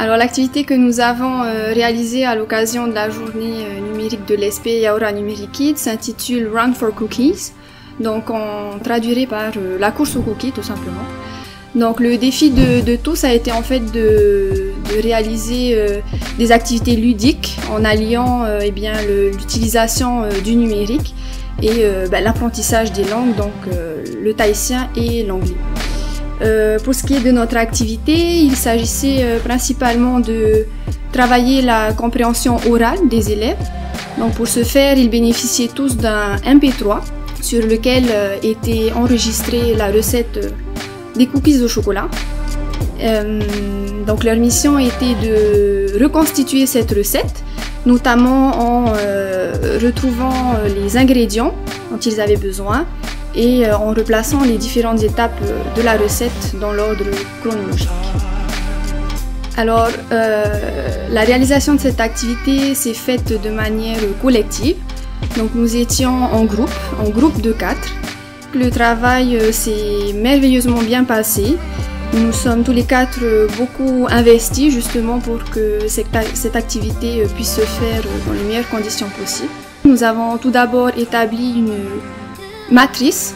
Alors l'activité que nous avons réalisée à l'occasion de la journée numérique de l'ESP Yaoura Numérique Kids s'intitule Run for Cookies. Donc on traduirait par la course aux cookies tout simplement. Donc le défi de tous a été en fait de réaliser des activités ludiques en alliant l'utilisation du numérique et l'apprentissage des langues, donc le tahitien et l'anglais. Pour ce qui est de notre activité, il s'agissait principalement de travailler la compréhension orale des élèves. Donc pour ce faire, ils bénéficiaient tous d'un MP3 sur lequel était enregistrée la recette des cookies au chocolat. Donc leur mission était de reconstituer cette recette, notamment en retrouvant les ingrédients dont ils avaient besoin et en replaçant les différentes étapes de la recette dans l'ordre chronologique. Alors, la réalisation de cette activité s'est faite de manière collective. Donc nous étions en groupe de 4. Le travail s'est merveilleusement bien passé. Nous sommes tous les 4 beaucoup investis justement pour que cette activité puisse se faire dans les meilleures conditions possibles. Nous avons tout d'abord établi une matrice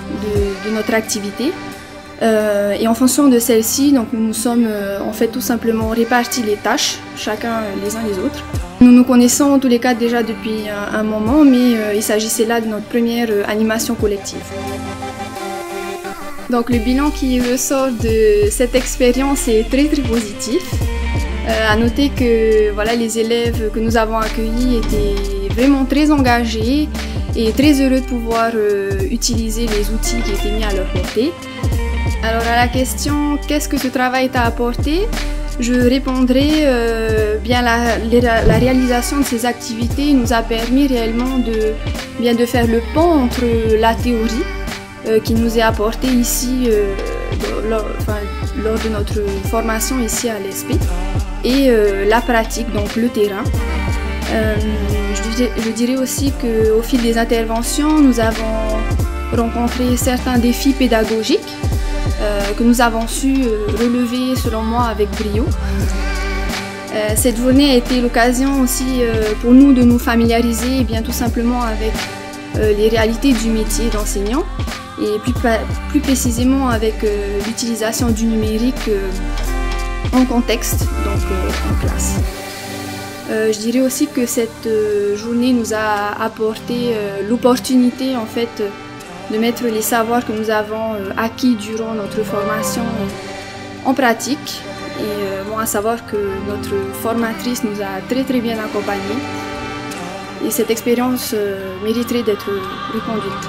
de notre activité et en fonction de celle-ci, donc nous nous sommes en fait tout simplement répartis les tâches, chacun les uns les autres. Nous nous connaissons tous les 4 déjà depuis un moment, mais il s'agissait là de notre première animation collective. Donc le bilan qui ressort de cette expérience est très positif. À noter que voilà, les élèves que nous avons accueillis étaient vraiment très engagés et très heureux de pouvoir utiliser les outils qui étaient mis à leur portée. Alors à la question « Qu'est-ce que ce travail t'a apporté ?», je répondrai la réalisation de ces activités nous a permis réellement de faire le pont entre la théorie qui nous est apportée ici lors de notre formation ici à l'ESP et la pratique, donc le terrain. Je dirais aussi qu'au fil des interventions, nous avons rencontré certains défis pédagogiques que nous avons su relever selon moi avec brio. Cette journée a été l'occasion aussi pour nous de nous familiariser bien tout simplement avec les réalités du métier d'enseignant et plus précisément avec l'utilisation du numérique en contexte, donc en classe. Je dirais aussi que cette journée nous a apporté l'opportunité en fait de mettre les savoirs que nous avons acquis durant notre formation en pratique et à savoir que notre formatrice nous a très bien accompagnés et cette expérience mériterait d'être reconduite.